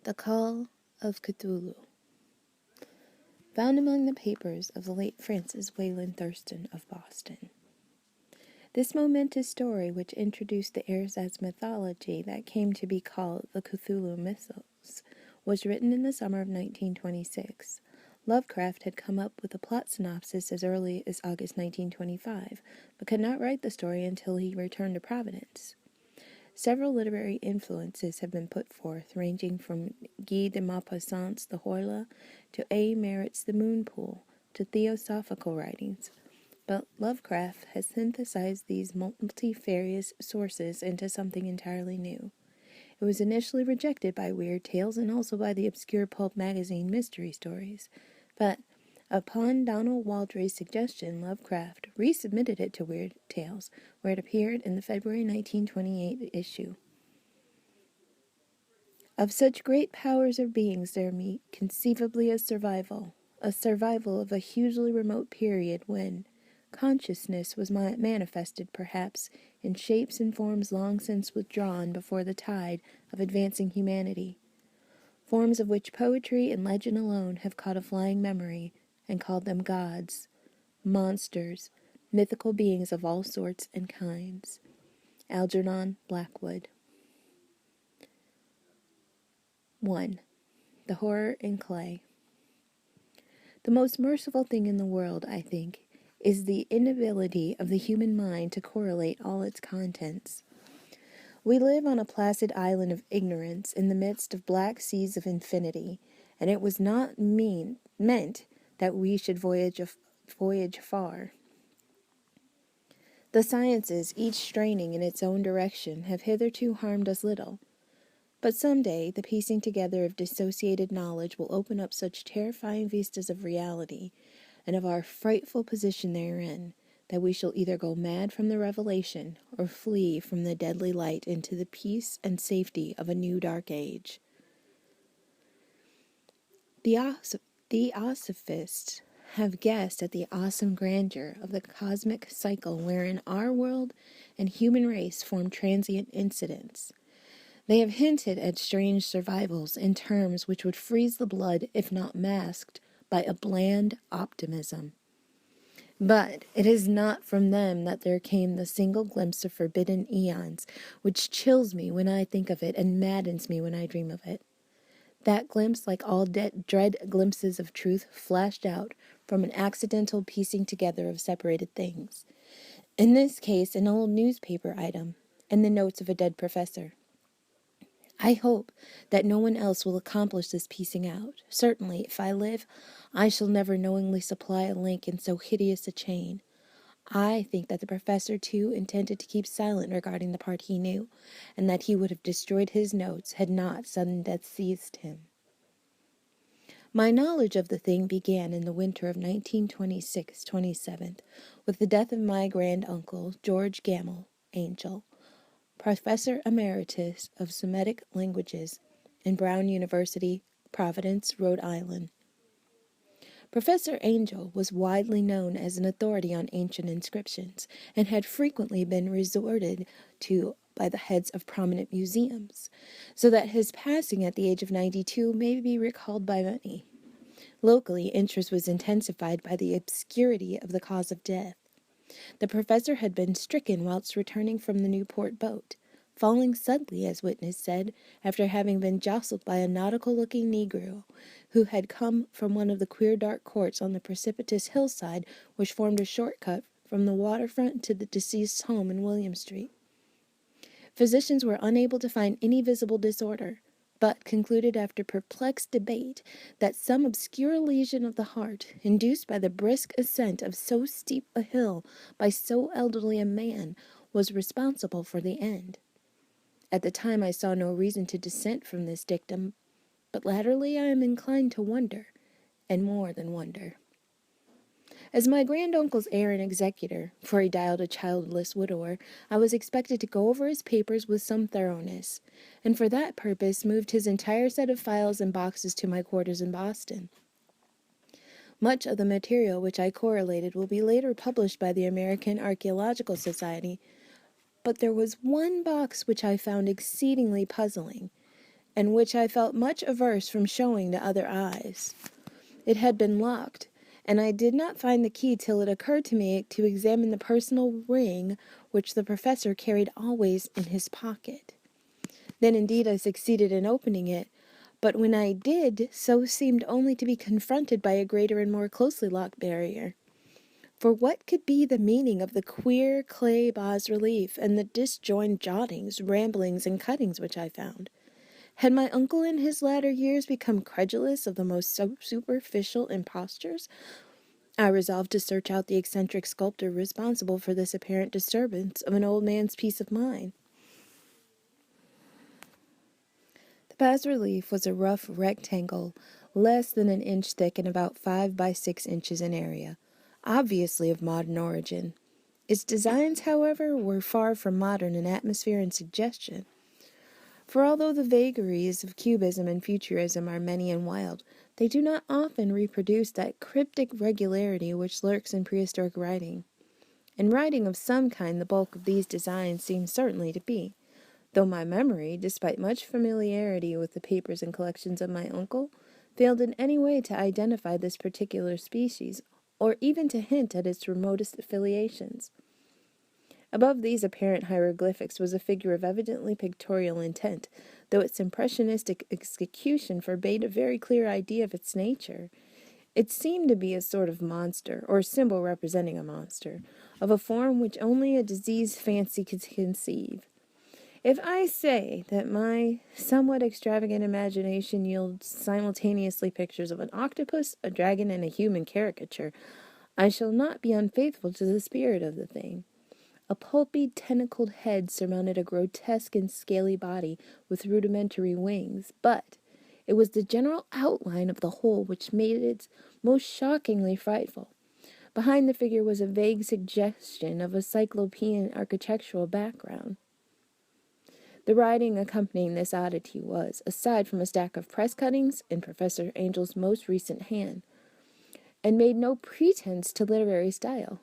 The Call of Cthulhu. Found among the papers of the late Francis Wayland Thurston of Boston. This momentous story, which introduced the ersatz mythology that came to be called the Cthulhu mythos, was written in the summer of 1926. Lovecraft had come up with a plot synopsis as early as August 1925, but could not write the story until he returned to Providence. Several literary influences have been put forth, ranging from Guy de Maupassant's The Horla to A. Merritt's The Moonpool to theosophical writings, but Lovecraft has synthesized these multifarious sources into something entirely new. It was initially rejected by Weird Tales and also by the obscure pulp magazine Mystery Stories, but upon Donald Waldry's suggestion, Lovecraft resubmitted it to Weird Tales, where it appeared in the February 1928 issue. Of such great powers of beings there meet conceivably a survival of a hugely remote period when consciousness was manifested, perhaps, in shapes and forms long since withdrawn before the tide of advancing humanity, forms of which poetry and legend alone have caught a flying memory, and called them gods, monsters, mythical beings of all sorts and kinds. Algernon Blackwood. 1. The Horror in Clay. The most merciful thing in the world, I think, is the inability of the human mind to correlate all its contents. We live on a placid island of ignorance in the midst of black seas of infinity, and it was not meant that we should voyage far. The sciences, each straining in its own direction, have hitherto harmed us little. But some day the piecing together of dissociated knowledge will open up such terrifying vistas of reality, and of our frightful position therein, that we shall either go mad from the revelation, or flee from the deadly light into the peace and safety of a new dark age. Theosophists have guessed at the awesome grandeur of the cosmic cycle wherein our world and human race form transient incidents. They have hinted at strange survivals in terms which would freeze the blood if not masked by a bland optimism. But it is not from them that there came the single glimpse of forbidden eons, which chills me when I think of it and maddens me when I dream of it. That glimpse, like all dread glimpses of truth, flashed out from an accidental piecing together of separated things. In this case, an old newspaper item, and the notes of a dead professor. I hope that no one else will accomplish this piecing out. Certainly, if I live, I shall never knowingly supply a link in so hideous a chain. I think that the professor, too, intended to keep silent regarding the part he knew, and that he would have destroyed his notes had not sudden death seized him. My knowledge of the thing began in the winter of 1926-27, with the death of my grand-uncle, George Gamble, Angel, Professor Emeritus of Semitic Languages in Brown University, Providence, Rhode Island. Professor Angel was widely known as an authority on ancient inscriptions, and had frequently been resorted to by the heads of prominent museums, so that his passing at the age of 92 may be recalled by many. Locally, interest was intensified by the obscurity of the cause of death. The professor had been stricken whilst returning from the Newport boat, falling suddenly, as witness said, after having been jostled by a nautical-looking Negro, who had come from one of the queer dark courts on the precipitous hillside which formed a shortcut from the waterfront to the deceased's home in William Street. Physicians were unable to find any visible disorder, but concluded after perplexed debate that some obscure lesion of the heart, induced by the brisk ascent of so steep a hill by so elderly a man, was responsible for the end. At the time I saw no reason to dissent from this dictum, but latterly I am inclined to wonder, and more than wonder. As my granduncle's heir and executor, for he died a childless widower, I was expected to go over his papers with some thoroughness, and for that purpose moved his entire set of files and boxes to my quarters in Boston. Much of the material which I correlated will be later published by the American Archaeological Society, but there was one box which I found exceedingly puzzling, and which I felt much averse from showing to other eyes. It had been locked, and I did not find the key till it occurred to me to examine the personal ring which the professor carried always in his pocket. Then indeed I succeeded in opening it, but when I did, so seemed only to be confronted by a greater and more closely locked barrier. For what could be the meaning of the queer clay bas-relief and the disjoined jottings, ramblings, and cuttings which I found? Had my uncle in his latter years become credulous of the most superficial impostures? I resolved to search out the eccentric sculptor responsible for this apparent disturbance of an old man's peace of mind. The bas-relief was a rough rectangle, less than an inch thick and about 5 by 6 inches in area, obviously of modern origin. Its designs, however, were far from modern in atmosphere and suggestion. For although the vagaries of Cubism and Futurism are many and wild, they do not often reproduce that cryptic regularity which lurks in prehistoric writing. In writing of some kind, the bulk of these designs seems certainly to be, though my memory, despite much familiarity with the papers and collections of my uncle, failed in any way to identify this particular species, or even to hint at its remotest affiliations. Above these apparent hieroglyphics was a figure of evidently pictorial intent, though its impressionistic execution forbade a very clear idea of its nature. It seemed to be a sort of monster, or symbol representing a monster, of a form which only a diseased fancy could conceive. If I say that my somewhat extravagant imagination yields simultaneously pictures of an octopus, a dragon, and a human caricature, I shall not be unfaithful to the spirit of the thing. A pulpy, tentacled head surmounted a grotesque and scaly body with rudimentary wings, but it was the general outline of the whole which made it most shockingly frightful. Behind the figure was a vague suggestion of a cyclopean architectural background. The writing accompanying this oddity was, aside from a stack of press cuttings, in Professor Angel's most recent hand, and made no pretense to literary style.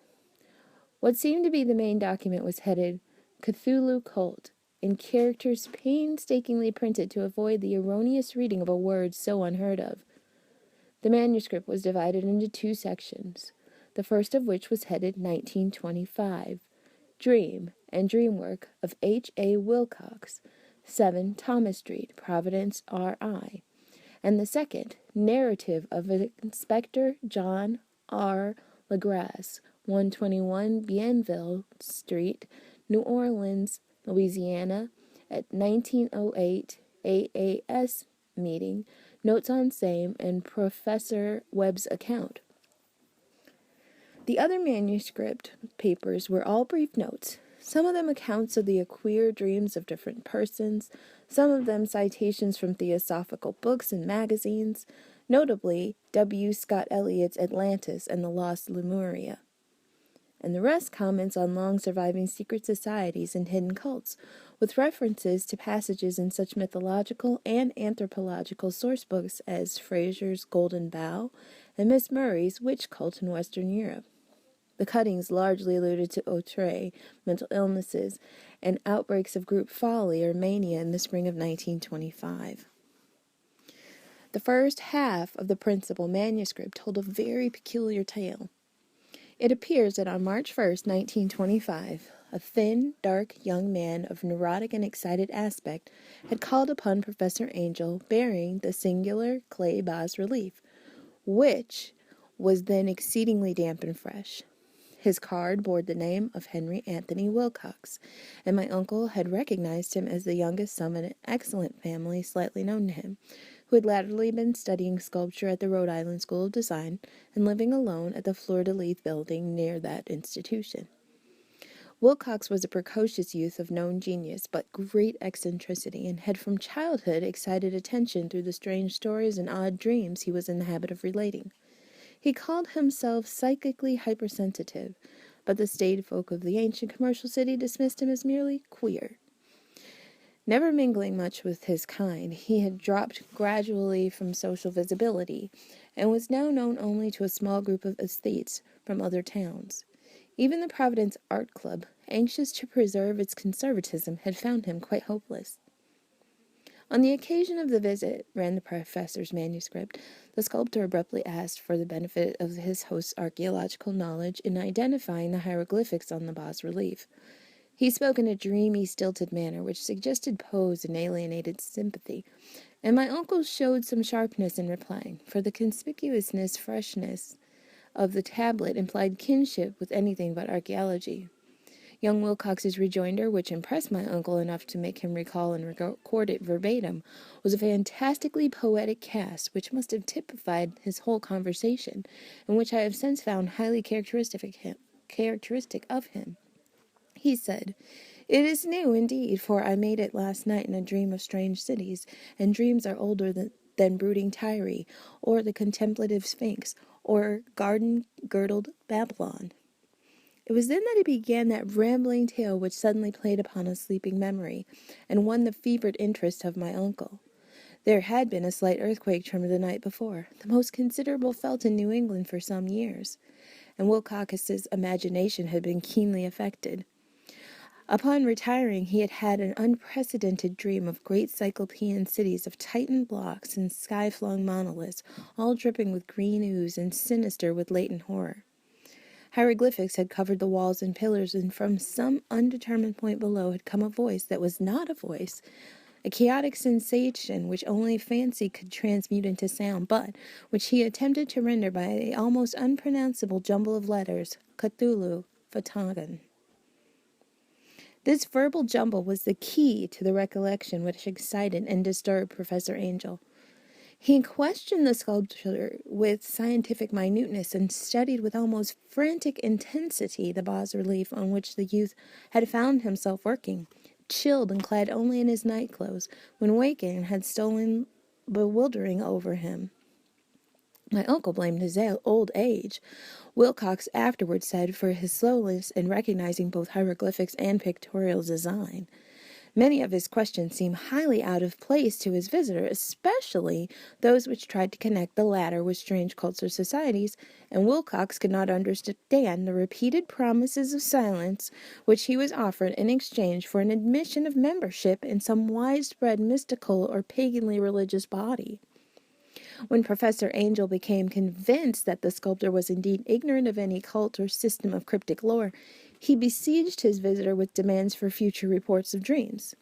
What seemed to be the main document was headed Cthulhu Cult, in characters painstakingly printed to avoid the erroneous reading of a word so unheard of. The manuscript was divided into 2 sections, the first of which was headed 1925, Dream and Dreamwork of H.A. Wilcox, 7 Thomas Street, Providence, R.I., and the second, Narrative of Inspector John R. LaGrasse, 121 Bienville Street, New Orleans, Louisiana, at 1908 AAS meeting, notes on same, and Professor Webb's account. The other manuscript papers were all brief notes, some of them accounts of the queer dreams of different persons, some of them citations from theosophical books and magazines, notably W. Scott Eliot's Atlantis and the Lost Lemuria. And the rest comments on long-surviving secret societies and hidden cults, with references to passages in such mythological and anthropological sourcebooks as Fraser's Golden Bough and Miss Murray's Witch Cult in Western Europe. The cuttings largely alluded to outre, mental illnesses, and outbreaks of group folly or mania in the spring of 1925. The first half of the principal manuscript told a very peculiar tale. It appears that on March 1st, 1925, a thin, dark young man of neurotic and excited aspect had called upon Professor Angel bearing the singular clay bas-relief, which was then exceedingly damp and fresh. His card bore the name of Henry Anthony Wilcox, and my uncle had recognized him as the youngest son of an excellent family slightly known to him, who had latterly been studying sculpture at the Rhode Island School of Design and living alone at the Fleur-de-Lis building near that institution. Wilcox was a precocious youth of known genius, but great eccentricity, and had from childhood excited attention through the strange stories and odd dreams he was in the habit of relating. He called himself psychically hypersensitive, but the staid folk of the ancient commercial city dismissed him as merely queer. Never mingling much with his kind, he had dropped gradually from social visibility, and was now known only to a small group of aesthetes from other towns. Even the Providence Art Club, anxious to preserve its conservatism, had found him quite hopeless. On the occasion of the visit, ran the professor's manuscript, the sculptor abruptly asked for the benefit of his host's archaeological knowledge in identifying the hieroglyphics on the bas-relief. He spoke in a dreamy, stilted manner which suggested pose and alienated sympathy, and my uncle showed some sharpness in replying, for the conspicuousness, freshness of the tablet implied kinship with anything but archaeology. Young Wilcox's rejoinder, which impressed my uncle enough to make him recall and record it verbatim, was a fantastically poetic cast which must have typified his whole conversation, and which I have since found highly characteristic of him. He said, "It is new, indeed, for I made it last night in a dream of strange cities, and dreams are older than brooding Tyre, or the contemplative Sphinx, or garden-girdled Babylon." It was then that he began that rambling tale which suddenly played upon a sleeping memory, and won the fevered interest of my uncle. There had been a slight earthquake tremor the night before, the most considerable felt in New England for some years, and Wilcox's imagination had been keenly affected. Upon retiring, he had had an unprecedented dream of great cyclopean cities of Titan blocks and sky-flung monoliths, all dripping with green ooze and sinister with latent horror. Hieroglyphics had covered the walls and pillars, and from some undetermined point below had come a voice that was not a voice, a chaotic sensation which only fancy could transmute into sound, but which he attempted to render by an almost unpronounceable jumble of letters, Cthulhu, Fatagan. This verbal jumble was the key to the recollection which excited and disturbed Professor Angel. He questioned the sculpture with scientific minuteness and studied with almost frantic intensity the bas-relief on which the youth had found himself working, chilled and clad only in his night-clothes, when waking had stolen bewildering over him. My uncle blamed his old age. Wilcox afterward said for his slowness in recognizing both hieroglyphics and pictorial design. Many of his questions seemed highly out of place to his visitor, especially those which tried to connect the latter with strange cults or societies, and Wilcox could not understand the repeated promises of silence which he was offered in exchange for an admission of membership in some widespread mystical or paganly religious body. When Professor Angel became convinced that the sculptor was indeed ignorant of any cult or system of cryptic lore, he besieged his visitor with demands for future reports of dreams.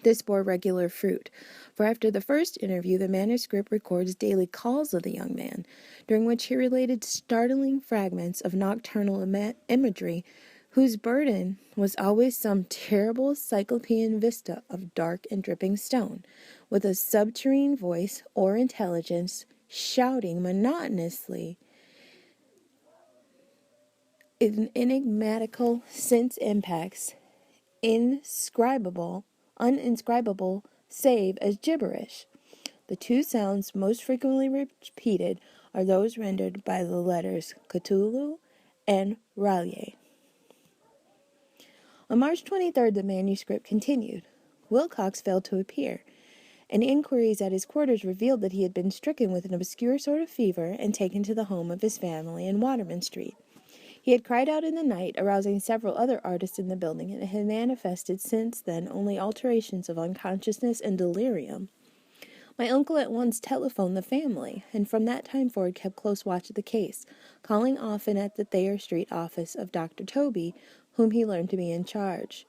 This bore regular fruit, for after the first interview the manuscript records daily calls of the young man, during which he related startling fragments of nocturnal imagery whose burden was always some terrible cyclopean vista of dark and dripping stone, with a subterranean voice or intelligence shouting monotonously in enigmatical sense impacts, uninscribable save as gibberish. The two sounds most frequently repeated are those rendered by the letters Cthulhu and Raleigh. On March 23rd, the manuscript continued. Wilcox failed to appear, and inquiries at his quarters revealed that he had been stricken with an obscure sort of fever and taken to the home of his family in Waterman Street. He had cried out in the night, arousing several other artists in the building, and had manifested since then only alternations of unconsciousness and delirium. My uncle at once telephoned the family, and from that time forward kept close watch of the case, calling often at the Thayer Street office of Dr. Toby, whom he learned to be in charge.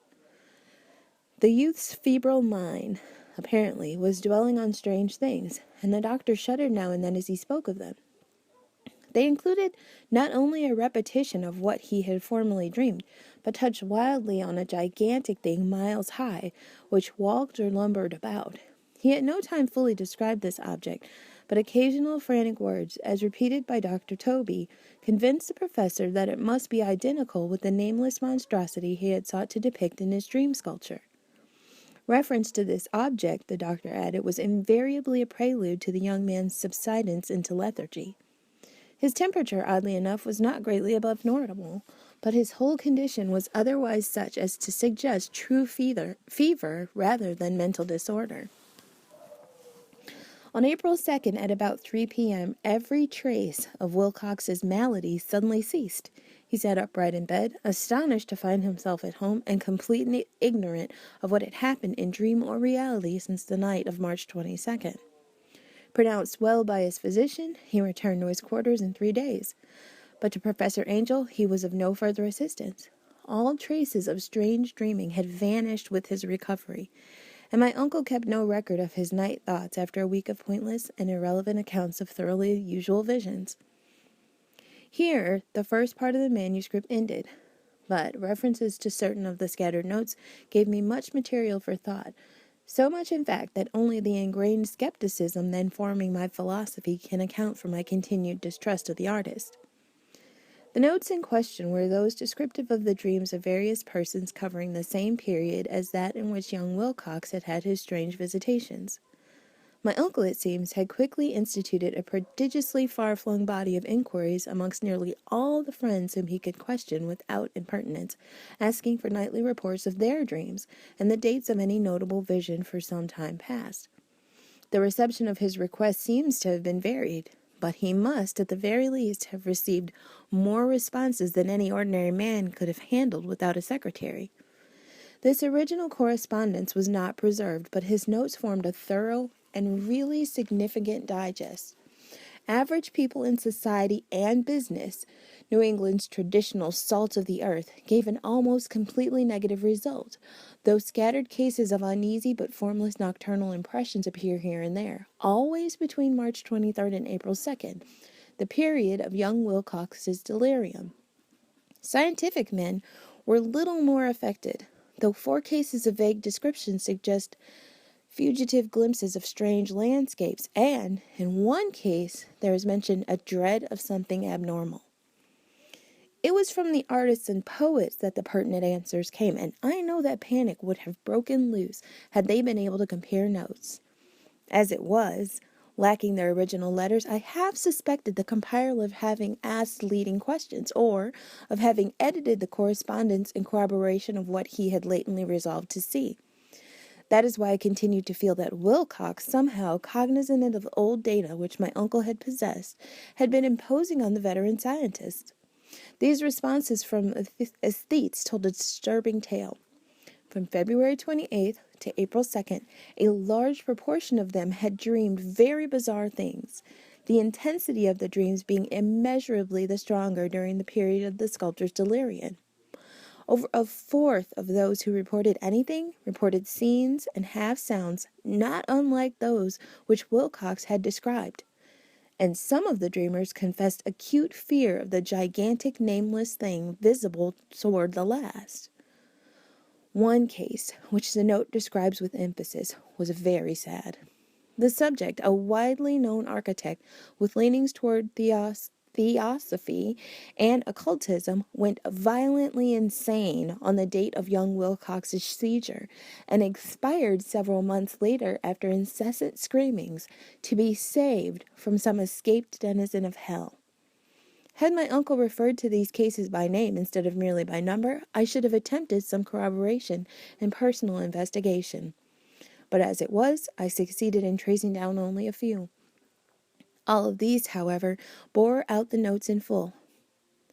The youth's febrile mind, apparently, was dwelling on strange things, and the doctor shuddered now and then as he spoke of them. They included not only a repetition of what he had formerly dreamed, but touched wildly on a gigantic thing miles high, which walked or lumbered about. He at no time fully described this object, but occasional frantic words, as repeated by Dr. Toby, convinced the professor that it must be identical with the nameless monstrosity he had sought to depict in his dream sculpture. Reference to this object, the doctor added, was invariably a prelude to the young man's subsidence into lethargy. His temperature, oddly enough, was not greatly above normal, but his whole condition was otherwise such as to suggest true fever rather than mental disorder. On April 2nd, at about 3 p.m., every trace of Wilcox's malady suddenly ceased. He He sat upright in bed, astonished to find himself at home and completely ignorant of what had happened in dream or reality since the night of March 22nd. Pronounced well by his physician, he returned to his quarters in 3 days. But to Professor Angel, he was of no further assistance. All traces of strange dreaming had vanished with his recovery, and my uncle kept no record of his night thoughts after a week of pointless and irrelevant accounts of thoroughly usual visions. Here, the first part of the manuscript ended, but references to certain of the scattered notes gave me much material for thought, so much in fact that only the ingrained skepticism then forming my philosophy can account for my continued distrust of the artist. The notes in question were those descriptive of the dreams of various persons covering the same period as that in which young Wilcox had had his strange visitations. My uncle, it seems, had quickly instituted a prodigiously far-flung body of inquiries amongst nearly all the friends whom he could question without impertinence, asking for nightly reports of their dreams and the dates of any notable vision for some time past. The reception of his request seems to have been varied, but he must, at the very least, have received more responses than any ordinary man could have handled without a secretary. This original correspondence was not preserved, but his notes formed a thorough and really significant digest. Average people in society and business, New England's traditional salt of the earth, gave an almost completely negative result, though scattered cases of uneasy but formless nocturnal impressions appear here and there, always between March 23rd and April 2nd, the period of young Wilcox's delirium. Scientific men were little more affected, though 4 cases of vague description suggest fugitive glimpses of strange landscapes, and, in one case, there is mentioned a dread of something abnormal. It was from the artists and poets that the pertinent answers came, and I know that panic would have broken loose had they been able to compare notes. As it was, lacking their original letters, I half suspected the compiler of having asked leading questions, or of having edited the correspondence in corroboration of what he had latently resolved to see. That is why I continued to feel that Wilcox, somehow cognizant of old data which my uncle had possessed, had been imposing on the veteran scientist. These responses from aesthetes told a disturbing tale. From February 28th to April 2nd, a large proportion of them had dreamed very bizarre things, the intensity of the dreams being immeasurably the stronger during the period of the sculptor's delirium. Over a fourth of those who reported anything reported scenes and half sounds not unlike those which Wilcox had described, and some of the dreamers confessed acute fear of the gigantic nameless thing visible toward the last. One case, which the note describes with emphasis, was very sad. The subject, a widely known architect with leanings toward theosophy and occultism, went violently insane on the date of young Wilcox's seizure, and expired several months later after incessant screamings to be saved from some escaped denizen of hell. Had my uncle referred to these cases by name instead of merely by number, I should have attempted some corroboration and personal investigation. But as it was, I succeeded in tracing down only a few. All of these, however, bore out the notes in full.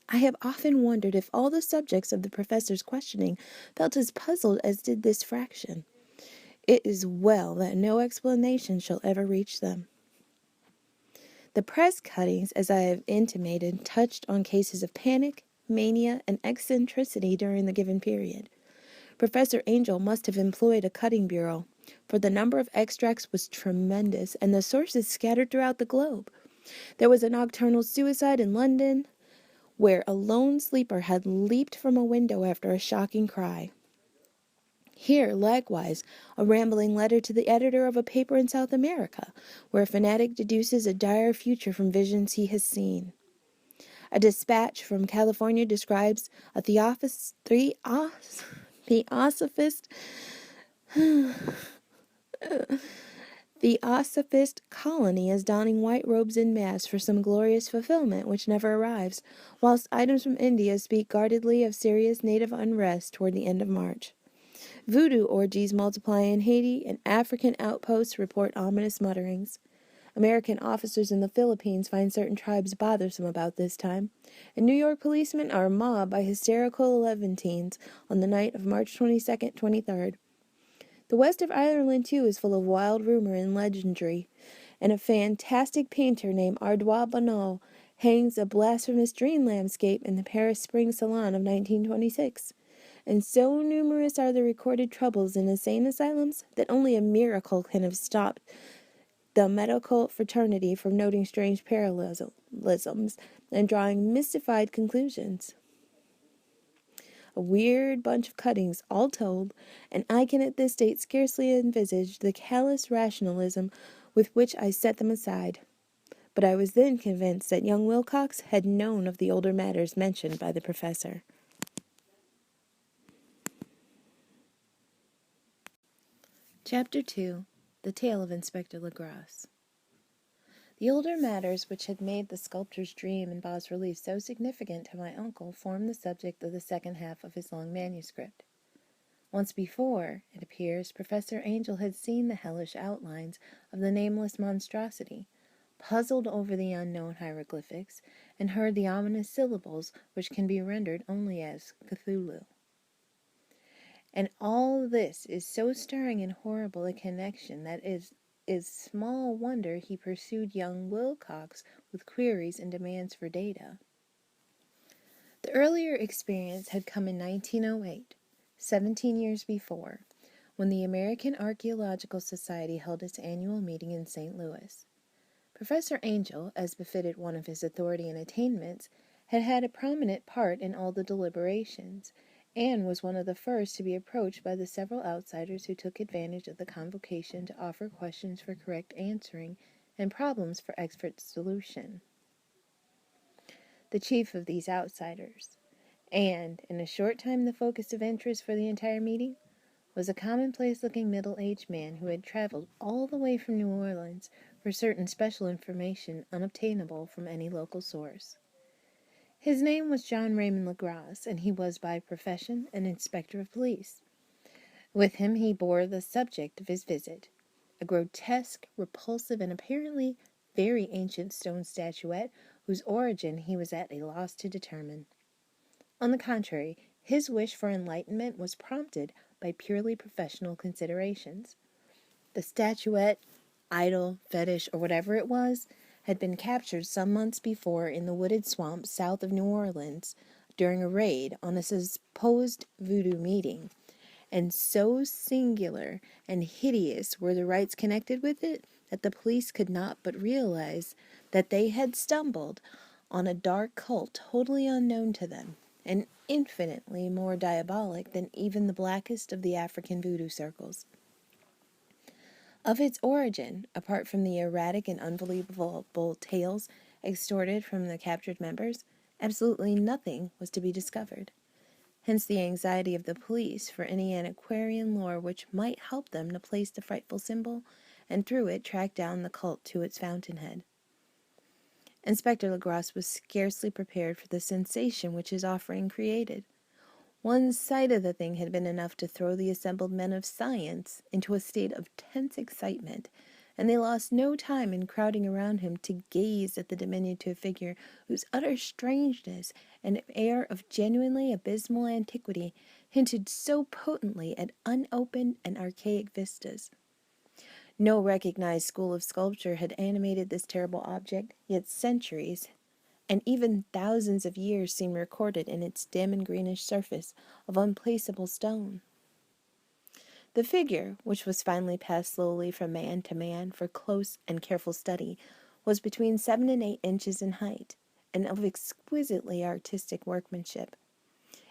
I have often wondered if all the subjects of the professor's questioning felt as puzzled as did this fraction. It is well that no explanation shall ever reach them. The press cuttings, as I have intimated, touched on cases of panic, mania, and eccentricity during the given period. Professor Angel must have employed a cutting bureau, for the number of extracts was tremendous, and the sources scattered throughout the globe. There was a nocturnal suicide in London, where a lone sleeper had leaped from a window after a shocking cry. Here, likewise, a rambling letter to the editor of a paper in South America, where a fanatic deduces a dire future from visions he has seen. A dispatch from California describes a theosophist colony as donning white robes in mass for some glorious fulfillment which never arrives, whilst items from India speak guardedly of serious native unrest toward the end of March. Voodoo orgies multiply in Haiti, and African outposts report ominous mutterings. American officers in the Philippines find certain tribes bothersome about this time, and New York policemen are mobbed by hysterical Levantines on the night of March 22nd, 23rd. The west of Ireland, too, is full of wild rumor and legendary, and a fantastic painter named Ardois Bonneau hangs a blasphemous dream landscape in the Paris Spring Salon of 1926. And so numerous are the recorded troubles in insane asylums that only a miracle can have stopped the medical fraternity from noting strange parallelisms and drawing mystified conclusions. A weird bunch of cuttings, all told, and I can at this date scarcely envisage the callous rationalism with which I set them aside. But I was then convinced that young Wilcox had known of the older matters mentioned by the professor. Chapter 2. The Tale of Inspector Legras. The older matters which had made the sculptor's dream and bas-relief so significant to my uncle formed the subject of the second half of his long manuscript. Once before, it appears, Professor Angel had seen the hellish outlines of the nameless monstrosity, puzzled over the unknown hieroglyphics, and heard the ominous syllables which can be rendered only as Cthulhu. And all this is so stirring and horrible a connection that is small wonder he pursued young Wilcox with queries and demands for data. The earlier experience had come in 1908, 17 years before, when the American Archaeological Society held its annual meeting in St. Louis. Professor Angel, as befitted one of his authority and attainments, had had a prominent part in all the deliberations, and was one of the first to be approached by the several outsiders who took advantage of the convocation to offer questions for correct answering and problems for expert solution. The chief of these outsiders, and in a short time the focus of interest for the entire meeting, was a commonplace-looking middle-aged man who had traveled all the way from New Orleans for certain special information unobtainable from any local source. His name was John Raymond Legras, and he was by profession an inspector of police. With him he bore the subject of his visit, a grotesque, repulsive, and apparently very ancient stone statuette whose origin he was at a loss to determine. On the contrary, his wish for enlightenment was prompted by purely professional considerations. The statuette, idol, fetish, or whatever it was, had been captured some months before in the wooded swamps south of New Orleans during a raid on a supposed voodoo meeting, and so singular and hideous were the rites connected with it that the police could not but realize that they had stumbled on a dark cult totally unknown to them, and infinitely more diabolic than even the blackest of the African voodoo circles. Of its origin, apart from the erratic and unbelievable tales extorted from the captured members, absolutely nothing was to be discovered. Hence the anxiety of the police for any antiquarian lore which might help them to place the frightful symbol, and through it track down the cult to its fountainhead. Inspector Legras was scarcely prepared for the sensation which his offering created. One sight of the thing had been enough to throw the assembled men of science into a state of tense excitement, and they lost no time in crowding around him to gaze at the diminutive figure whose utter strangeness and air of genuinely abysmal antiquity hinted so potently at unopened and archaic vistas. No recognized school of sculpture had animated this terrible object, yet centuries and even thousands of years seemed recorded in its dim and greenish surface of unplaceable stone. The figure, which was finally passed slowly from man to man for close and careful study, was between 7 and 8 inches in height, and of exquisitely artistic workmanship.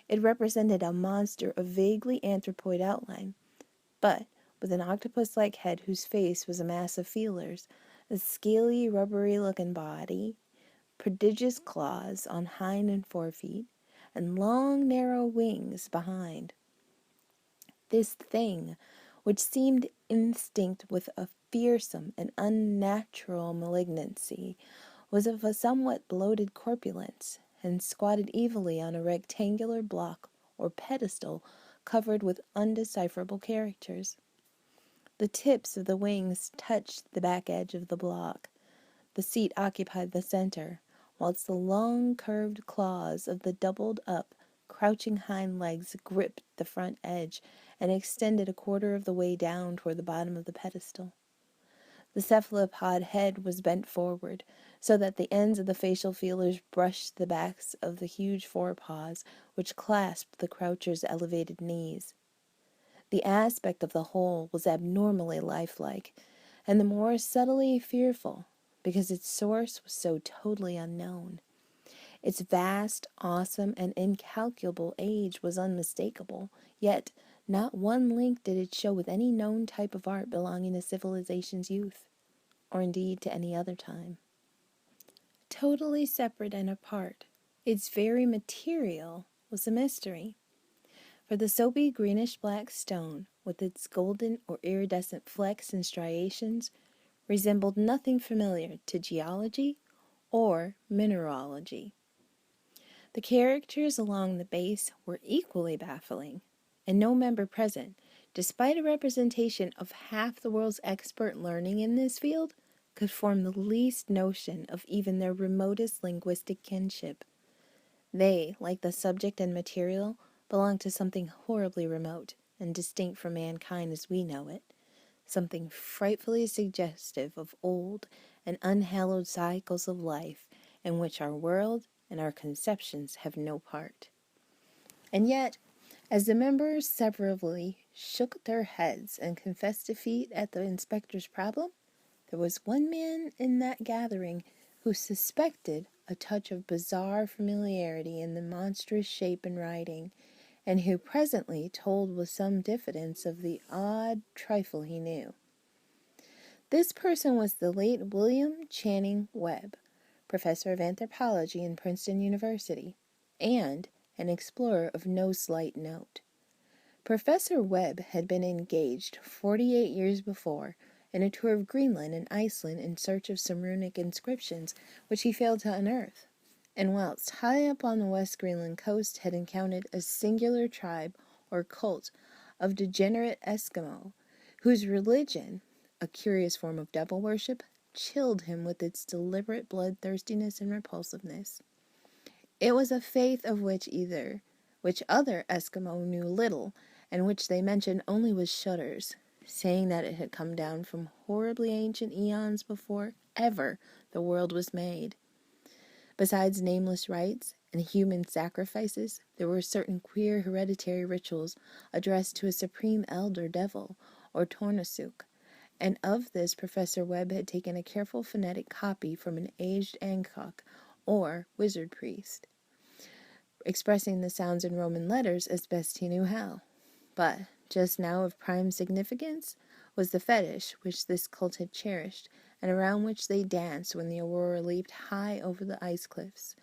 It represented a monster of vaguely anthropoid outline, but with an octopus-like head whose face was a mass of feelers, a scaly, rubbery-looking body, prodigious claws on hind and forefeet, and long, narrow wings behind. This thing, which seemed instinct with a fearsome and unnatural malignancy, was of a somewhat bloated corpulence, and squatted evilly on a rectangular block or pedestal covered with undecipherable characters. The tips of the wings touched the back edge of the block. The seat occupied the center, whilst the long curved claws of the doubled-up, crouching hind legs gripped the front edge and extended a quarter of the way down toward the bottom of the pedestal. The cephalopod head was bent forward, so that the ends of the facial feelers brushed the backs of the huge forepaws, which clasped the croucher's elevated knees. The aspect of the whole was abnormally lifelike, and the more subtly fearful, because its source was so totally unknown. Its vast, awesome, and incalculable age was unmistakable, yet not one link did it show with any known type of art belonging to civilization's youth, or indeed to any other time. Totally separate and apart, its very material was a mystery. For the soapy greenish-black stone, with its golden or iridescent flecks and striations, resembled nothing familiar to geology or mineralogy. The characters along the base were equally baffling, and no member present, despite a representation of half the world's expert learning in this field, could form the least notion of even their remotest linguistic kinship. They, like the subject and material, belonged to something horribly remote and distinct from mankind as we know it, something frightfully suggestive of old and unhallowed cycles of life in which our world and our conceptions have no part. And yet, as the members severally shook their heads and confessed defeat at the inspector's problem, there was one man in that gathering who suspected a touch of bizarre familiarity in the monstrous shape and writing, and who presently told with some diffidence of the odd trifle he knew. This person was the late William Channing Webb, professor of anthropology in Princeton University, and an explorer of no slight note. Professor Webb had been engaged 48 years before in a tour of Greenland and Iceland in search of some runic inscriptions which he failed to unearth, and whilst high up on the West Greenland coast had encountered a singular tribe or cult of degenerate Eskimo, whose religion, a curious form of devil worship, chilled him with its deliberate bloodthirstiness and repulsiveness. It was a faith of which other Eskimo knew little, and which they mentioned only with shudders, saying that it had come down from horribly ancient eons before ever the world was made. Besides nameless rites and human sacrifices, there were certain queer hereditary rituals addressed to a supreme elder devil, or Tornasuk, and of this Professor Webb had taken a careful phonetic copy from an aged Angkok, or wizard priest, expressing the sounds in Roman letters as best he knew how. But just now of prime significance was the fetish which this cult had cherished, and around which they danced when the aurora leaped high over the ice cliffs.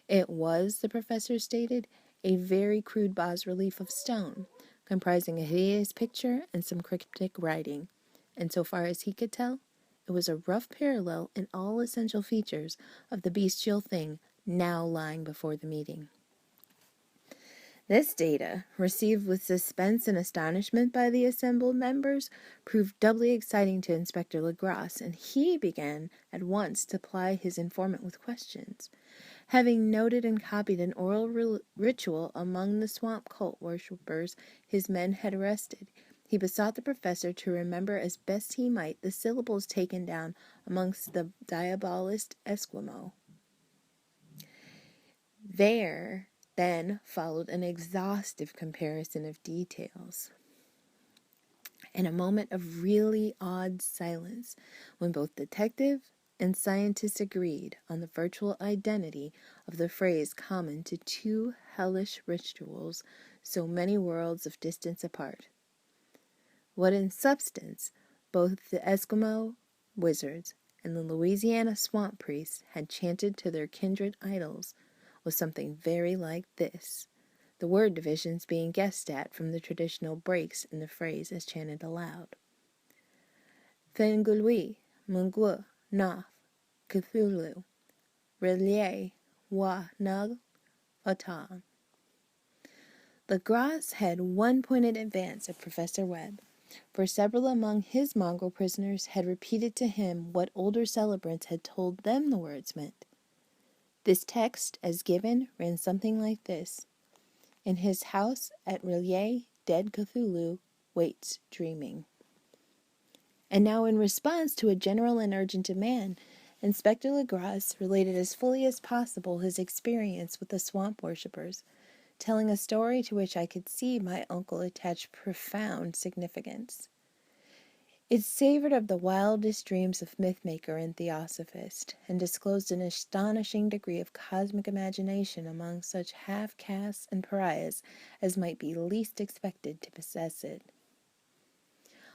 It was, the professor stated, a very crude bas-relief of stone, comprising a hideous picture and some cryptic writing, and so far as he could tell, it was a rough parallel in all essential features of the bestial thing now lying before the meeting. This data, received with suspense and astonishment by the assembled members, proved doubly exciting to Inspector Legrasse, and he began at once to ply his informant with questions. Having noted and copied an oral ritual among the swamp cult worshippers his men had arrested, he besought the professor to remember as best he might the syllables taken down amongst the diabolist Esquimaux. There then followed an exhaustive comparison of details, and a moment of really odd silence, when both detective and scientist agreed on the virtual identity of the phrase common to two hellish rituals so many worlds of distance apart. What in substance both the Eskimo wizards and the Louisiana swamp priests had chanted to their kindred idols was something very like this, the word divisions being guessed at from the traditional breaks in the phrase as chanted aloud. Fengului, Mungwu, Naf, Cthulhu, Relie, Wa, Nug, Otan. Legrasse had one point in advance of Professor Webb, for several among his mongrel prisoners had repeated to him what older celebrants had told them the words meant. This text, as given, ran something like this: "In his house at Rillier, dead Cthulhu waits dreaming." And now, in response to a general and urgent demand, Inspector Legras related as fully as possible his experience with the swamp worshippers, telling a story to which I could see my uncle attached profound significance. It savored of the wildest dreams of myth-maker and theosophist, and disclosed an astonishing degree of cosmic imagination among such half-castes and pariahs as might be least expected to possess it.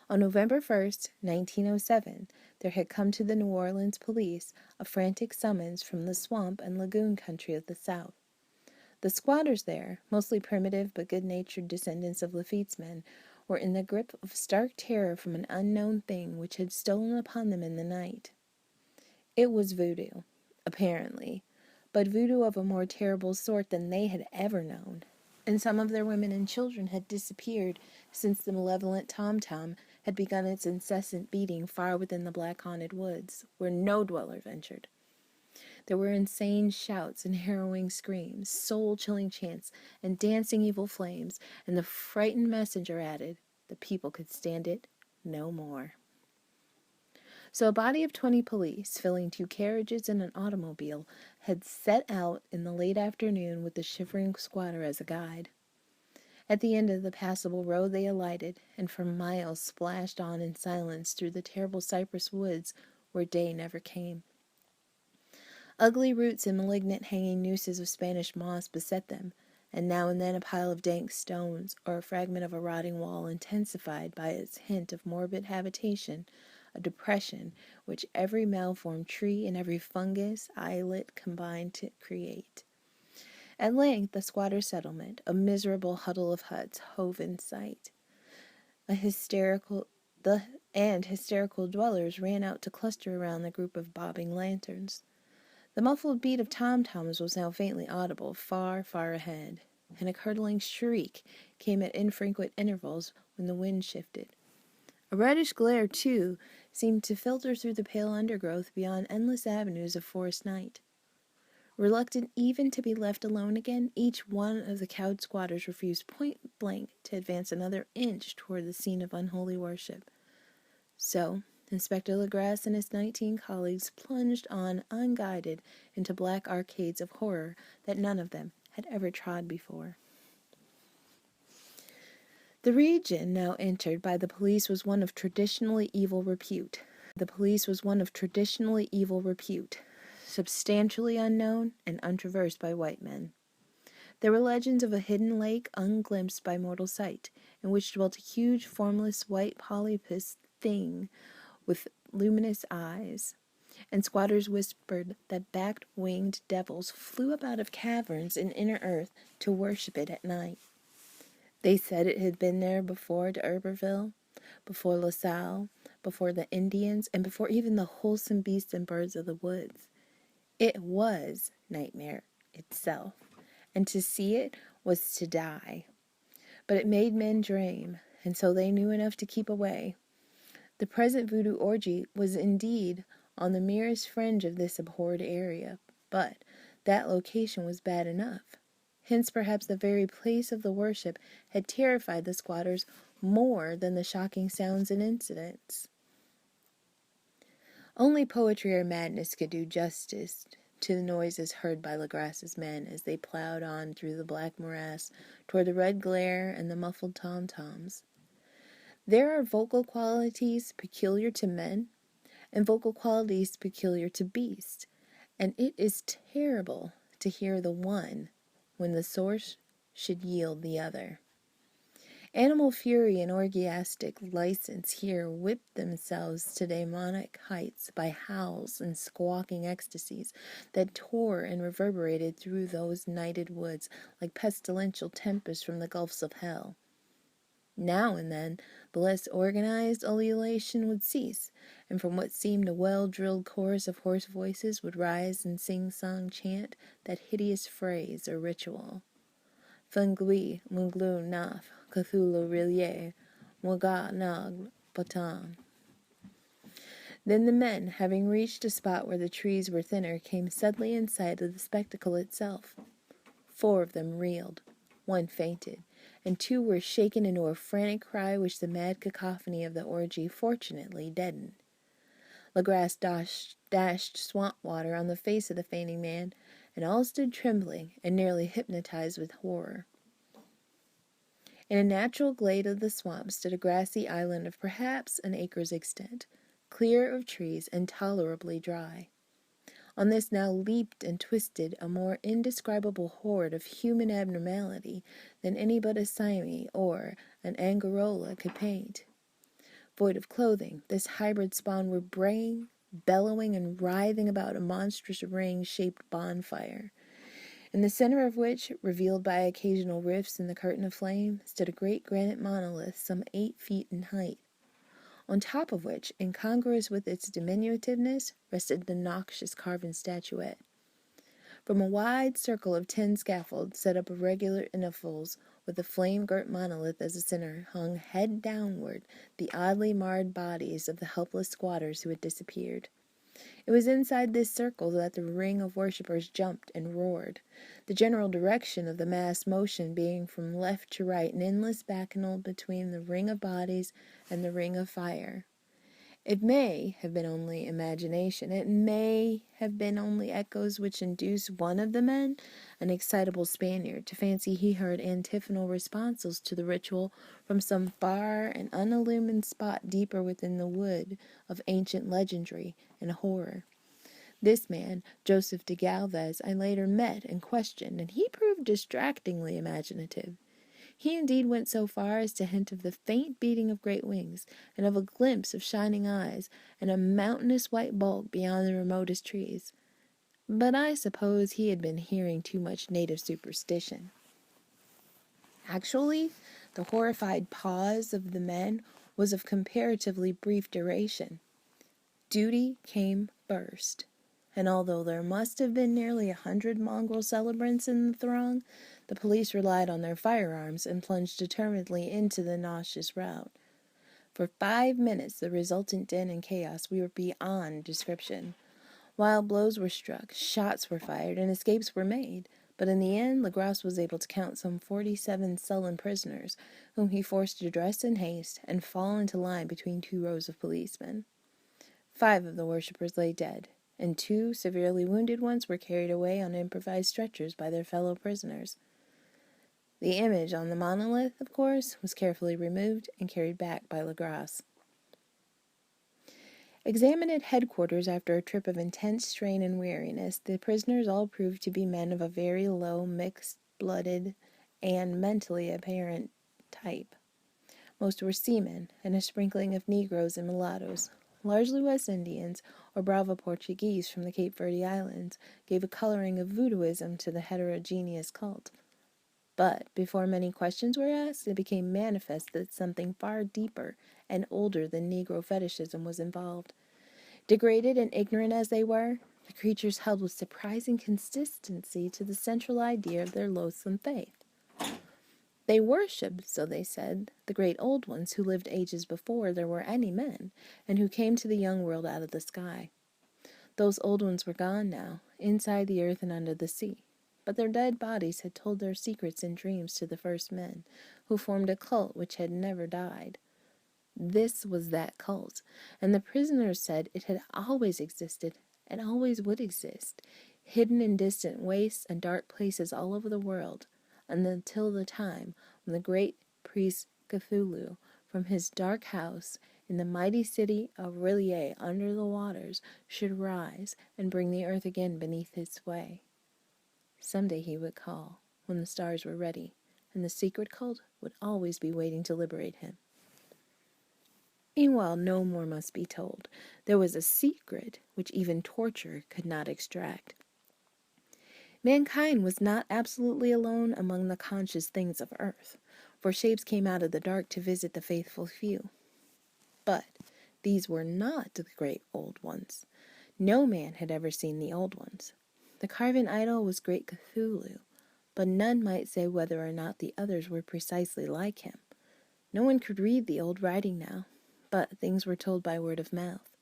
On November 1st, 1907, there had come to the New Orleans police a frantic summons from the swamp and lagoon country of the South. The squatters there, mostly primitive but good-natured descendants of Lafitte's men, were in the grip of stark terror from an unknown thing which had stolen upon them in the night. It was voodoo, apparently, but voodoo of a more terrible sort than they had ever known, and some of their women and children had disappeared since the malevolent tom-tom had begun its incessant beating far within the black-haunted woods, where no dweller ventured. There were insane shouts and harrowing screams, soul-chilling chants, and dancing evil flames, and the frightened messenger added, the people could stand it no more. So a body of 20 police, filling 2 carriages and an automobile, had set out in the late afternoon with the shivering squatter as a guide. At the end of the passable road they alighted, and for miles splashed on in silence through the terrible cypress woods where day never came. Ugly roots and malignant hanging nooses of Spanish moss beset them, and now and then a pile of dank stones or a fragment of a rotting wall intensified by its hint of morbid habitation, a depression which every malformed tree and every fungus islet combined to create. At length the squatters' settlement, a miserable huddle of huts, hove in sight. Hysterical dwellers ran out to cluster around the group of bobbing lanterns. The muffled beat of tom-toms was now faintly audible, far, far ahead, and a curdling shriek came at infrequent intervals when the wind shifted. A reddish glare, too, seemed to filter through the pale undergrowth beyond endless avenues of forest night. Reluctant even to be left alone again, each one of the cowed squatters refused point-blank to advance another inch toward the scene of unholy worship. So, Inspector Legras and his 19 colleagues plunged on unguided into black arcades of horror that none of them had ever trod before. The region now entered by the police was one of traditionally evil repute. Substantially unknown and untraversed by white men. There were legends of a hidden lake unglimpsed by mortal sight, in which dwelt a huge, formless, white polypus thing with luminous eyes, and squatters whispered that bat-winged devils flew up out of caverns in inner earth to worship it at night. They said it had been there before d'Urberville, before La Salle, before the Indians, and before even the wholesome beasts and birds of the woods. It was nightmare itself, and to see it was to die. But it made men dream, and so they knew enough to keep away. The present voodoo orgy was indeed on the merest fringe of this abhorred area, but that location was bad enough. Hence, perhaps the very place of the worship had terrified the squatters more than the shocking sounds and incidents. Only poetry or madness could do justice to the noises heard by Legras's men as they plowed on through the black morass toward the red glare and the muffled tom-toms. There are vocal qualities peculiar to men and vocal qualities peculiar to beasts, and it is terrible to hear the one when the source should yield the other. Animal fury and orgiastic license here whipped themselves to demonic heights by howls and squawking ecstasies that tore and reverberated through those nighted woods like pestilential tempests from the gulfs of hell. Now and then the less organized ululation would cease, and from what seemed a well-drilled chorus of hoarse voices would rise and sing-song chant that hideous phrase or ritual. Fungui, Munglu, Naf, Cthulhu, Rillier, Waga Nag Batang. Then the men, having reached a spot where the trees were thinner, came suddenly in sight of the spectacle itself. 4 of them reeled, 1 fainted, and 2 were shaken into a frantic cry which the mad cacophony of the orgy fortunately deadened. Legrasse dashed swamp water on the face of the fainting man, and all stood trembling and nearly hypnotized with horror. In a natural glade of the swamp stood a grassy island of perhaps an acre's extent, clear of trees and tolerably dry. On this now leaped and twisted a more indescribable horde of human abnormality than any but a Siamese or an Angarola could paint. Void of clothing, this hybrid spawn were braying, bellowing, and writhing about a monstrous ring-shaped bonfire, in the center of which, revealed by occasional rifts in the curtain of flame, stood a great granite monolith some 8 feet in height, on top of which, incongruous with its diminutiveness, rested the noxious carven statuette. From a wide circle of 10 scaffolds, set up at regular intervals, with the flame-girt monolith as a center, hung head downward the oddly marred bodies of the helpless squatters who had disappeared. It was inside this circle that the ring of worshippers jumped and roared, the general direction of the mass motion being from left to right, an endless bacchanal between the ring of bodies and the ring of fire. It may have been only imagination. It may have been only echoes which induced one of the men, an excitable Spaniard, to fancy he heard antiphonal responses to the ritual from some far and unillumined spot deeper within the wood of ancient legendry and horror. This man, Joseph de Galvez, I later met and questioned, and he proved distractingly imaginative. He indeed went so far as to hint of the faint beating of great wings, and of a glimpse of shining eyes, and a mountainous white bulk beyond the remotest trees. But I suppose he had been hearing too much native superstition. Actually, the horrified pause of the men was of comparatively brief duration. Duty came first, and although there must have been nearly 100 mongrel celebrants in the throng, the police relied on their firearms and plunged determinedly into the nauseous rout. For 5 minutes the resultant din and chaos were beyond description. Wild blows were struck, shots were fired, and escapes were made, but in the end Legrasse was able to count some 47 sullen prisoners, whom he forced to dress in haste and fall into line between 2 rows of policemen. 5 of the worshippers lay dead, and 2 severely wounded ones were carried away on improvised stretchers by their fellow prisoners. The image on the monolith, of course, was carefully removed and carried back by Legrasse. Examined at headquarters after a trip of intense strain and weariness, the prisoners all proved to be men of a very low, mixed-blooded, and mentally apparent type. Most were seamen, and a sprinkling of Negroes and mulattoes, largely West Indians or Brava Portuguese from the Cape Verde Islands, gave a coloring of voodooism to the heterogeneous cult. But before many questions were asked, it became manifest that something far deeper and older than Negro fetishism was involved. Degraded and ignorant as they were, the creatures held with surprising consistency to the central idea of their loathsome faith. They worshipped, so they said, the great old ones who lived ages before there were any men, and who came to the young world out of the sky. Those old ones were gone now, inside the earth and under the sea. But their dead bodies had told their secrets in dreams to the first men, who formed a cult which had never died. This was that cult, and the prisoners said it had always existed and always would exist, hidden in distant wastes and dark places all over the world, and until the time when the great priest Cthulhu, from his dark house in the mighty city of Rillier under the waters, should rise and bring the earth again beneath his sway. Someday he would call, when the stars were ready, and the secret cult would always be waiting to liberate him. Meanwhile, no more must be told. There was a secret which even torture could not extract. Mankind was not absolutely alone among the conscious things of earth, for shapes came out of the dark to visit the faithful few. But these were not the great old ones. No man had ever seen the old ones. The carven idol was great Cthulhu, but none might say whether or not the others were precisely like him. No one could read the old writing now, but things were told by word of mouth.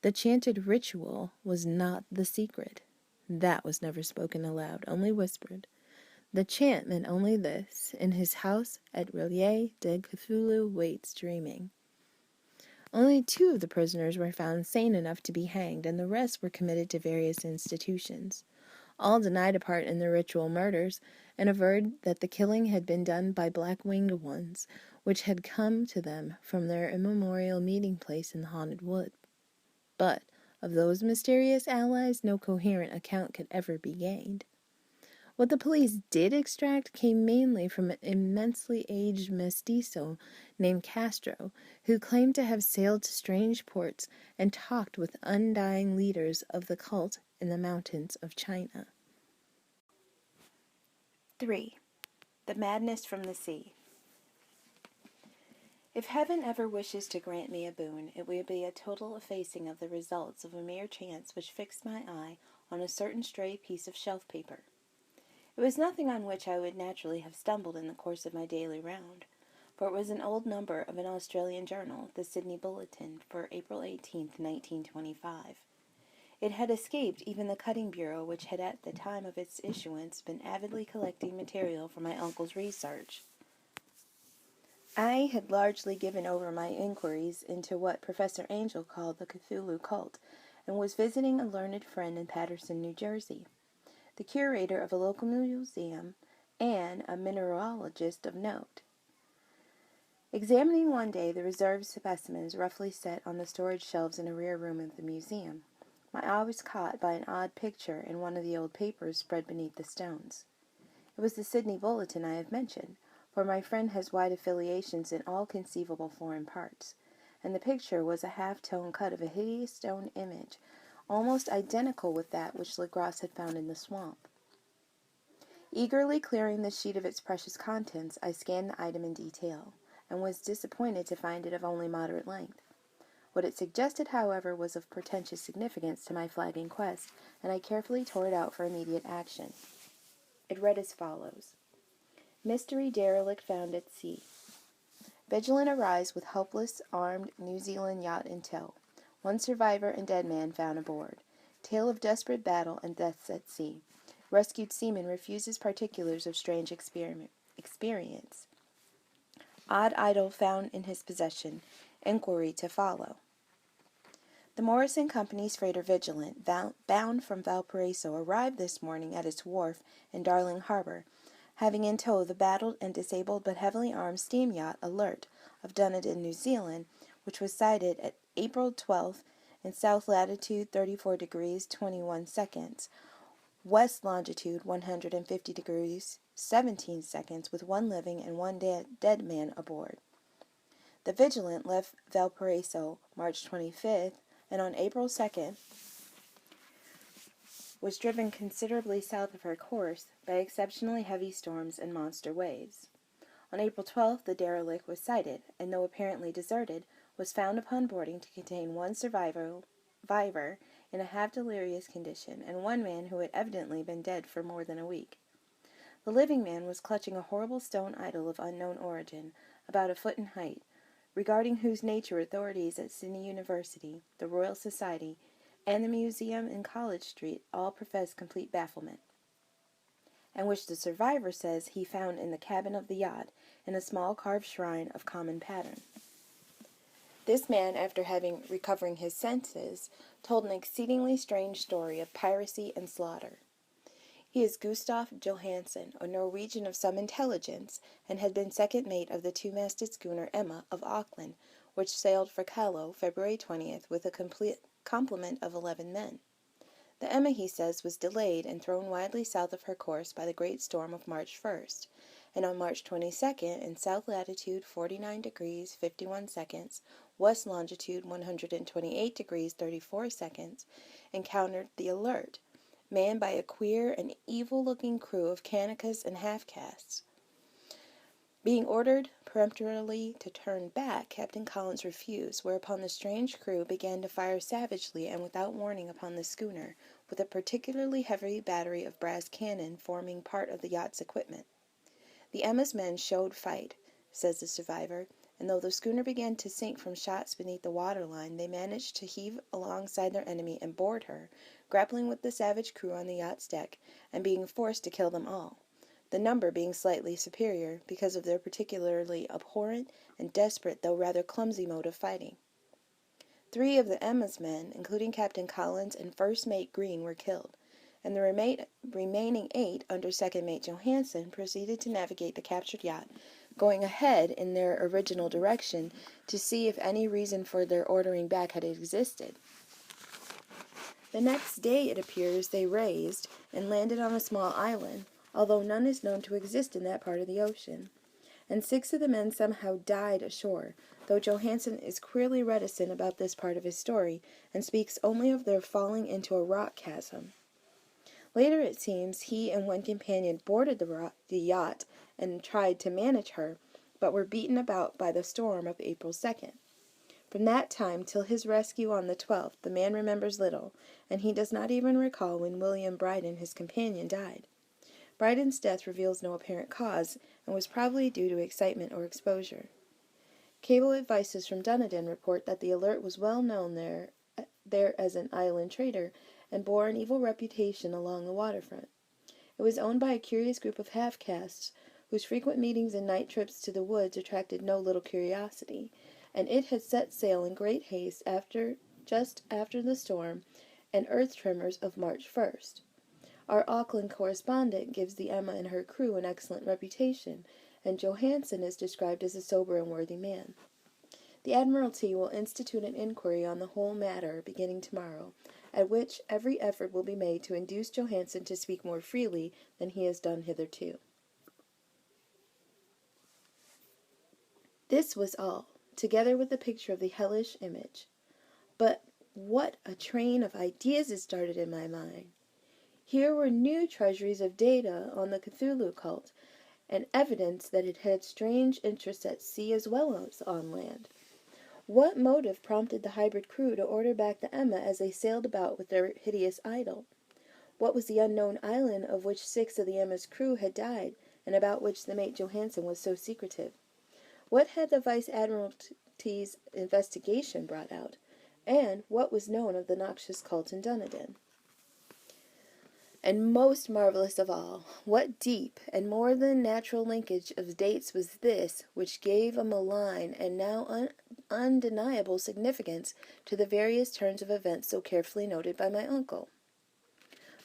The chanted ritual was not the secret. That was never spoken aloud, only whispered. The chant meant only this: in his house at Relier de Cthulhu waits dreaming. Only 2 of the prisoners were found sane enough to be hanged, and the rest were committed to various institutions. All denied a part in the ritual murders, and averred that the killing had been done by black-winged ones, which had come to them from their immemorial meeting place in the haunted wood. But of those mysterious allies no coherent account could ever be gained. What the police did extract came mainly from an immensely aged mestizo named Castro, who claimed to have sailed to strange ports and talked with undying leaders of the cult in the mountains of China. 3. The Madness from the Sea. If heaven ever wishes to grant me a boon, it will be a total effacing of the results of a mere chance which fixed my eye on a certain stray piece of shelf paper. It was nothing on which I would naturally have stumbled in the course of my daily round, for it was an old number of an Australian journal, the Sydney Bulletin, for April 18th, 1925. It had escaped even the cutting bureau, which had at the time of its issuance been avidly collecting material for my uncle's research. I had largely given over my inquiries into what Professor Angell called the Cthulhu cult, and was visiting a learned friend in Paterson, New Jersey, the curator of a local museum, and a mineralogist of note. Examining one day the reserved specimens roughly set on the storage shelves in a rear room of the museum, my eye was caught by an odd picture in one of the old papers spread beneath the stones. It was the Sydney Bulletin I have mentioned, for my friend has wide affiliations in all conceivable foreign parts, and the picture was a half-tone cut of a hideous stone image, almost identical with that which Legras had found in the swamp. Eagerly clearing the sheet of its precious contents, I scanned the item in detail, and was disappointed to find it of only moderate length. What it suggested, however, was of portentous significance to my flagging quest, and I carefully tore it out for immediate action. It read as follows: Mystery derelict found at sea. Vigilant arrives with helpless, armed New Zealand yacht in tow. 1 survivor and dead man found aboard. Tale of desperate battle and deaths at sea. Rescued seaman refuses particulars of strange experience. Odd idol found in his possession. Inquiry to follow. The Morrison Company's freighter Vigilant, bound from Valparaiso, arrived this morning at its wharf in Darling Harbor, having in tow the battered and disabled but heavily armed steam yacht Alert of Dunedin, New Zealand, which was sighted at April 12th in south latitude 34 degrees 21 seconds, west longitude 150 degrees 17 seconds, with 1 living and 1 dead man aboard. The Vigilant left Valparaiso March 25th, and on April 2nd was driven considerably south of her course by exceptionally heavy storms and monster waves. On April 12th, the derelict was sighted, and though apparently deserted, was found upon boarding to contain 1 survivor in a half-delirious condition, and 1 man who had evidently been dead for more than a week. The living man was clutching a horrible stone idol of unknown origin, about 1 foot in height, regarding whose nature authorities at Sydney University, the Royal Society, and the Museum in College Street all profess complete bafflement, and which the survivor says he found in the cabin of the yacht in a small carved shrine of common pattern. This man, after recovering his senses, told an exceedingly strange story of piracy and slaughter. He is Gustav Johansen, a Norwegian of some intelligence, and had been second mate of the 2-masted schooner Emma of Auckland, which sailed for Callao February 20th with a complete complement of 11 men. The Emma, he says, was delayed and thrown widely south of her course by the great storm of March 1st, and on March 22nd, in south latitude 49 degrees 51 seconds, west longitude 128 degrees 34 seconds, encountered the Alert, manned by a queer and evil-looking crew of Kanakas and half-castes. Being ordered peremptorily to turn back, Captain Collins refused, whereupon the strange crew began to fire savagely and without warning upon the schooner, with a particularly heavy battery of brass cannon forming part of the yacht's equipment. The Emma's men showed fight, says the survivor, and though the schooner began to sink from shots beneath the waterline, they managed to heave alongside their enemy and board her, grappling with the savage crew on the yacht's deck, and being forced to kill them all, the number being slightly superior because of their particularly abhorrent and desperate though rather clumsy mode of fighting. 3 of the Emma's men, including Captain Collins and First Mate Green, were killed, and the remaining 8, under Second Mate Johansen, proceeded to navigate the captured yacht, going ahead in their original direction to see if any reason for their ordering back had existed. The next day, it appears, they raised and landed on a small island, although none is known to exist in that part of the ocean, and 6 of the men somehow died ashore, though Johansen is queerly reticent about this part of his story and speaks only of their falling into a rock chasm. Later, it seems, he and one companion boarded the yacht and tried to manage her, but were beaten about by the storm of April 2nd. From that time till his rescue on the 12th, the man remembers little, and he does not even recall when William Bryden, his companion, died. Bryden's death reveals no apparent cause, and was probably due to excitement or exposure. Cable advices from Dunedin report that the Alert was well known there as an island trader, and bore an evil reputation along the waterfront. It was owned by a curious group of half-castes, whose frequent meetings and night trips to the woods attracted no little curiosity, and it had set sail in great haste just after the storm and earth tremors of March 1st. Our Auckland correspondent gives the Emma and her crew an excellent reputation, and Johansen is described as a sober and worthy man. The Admiralty will institute an inquiry on the whole matter beginning tomorrow, at which every effort will be made to induce Johansen to speak more freely than he has done hitherto. This was all, together with the picture of the hellish image. But what a train of ideas it started in my mind! Here were new treasuries of data on the Cthulhu cult, and evidence that it had strange interests at sea as well as on land. What motive prompted the hybrid crew to order back the Emma as they sailed about with their hideous idol? What was the unknown island of which 6 of the Emma's crew had died, and about which the mate Johansen was so secretive? What had the Vice Admiralty's investigation brought out? And what was known of the noxious cult in Dunedin? And most marvelous of all, what deep and more than natural linkage of dates was this which gave a malign and now undeniable significance to the various turns of events so carefully noted by my uncle?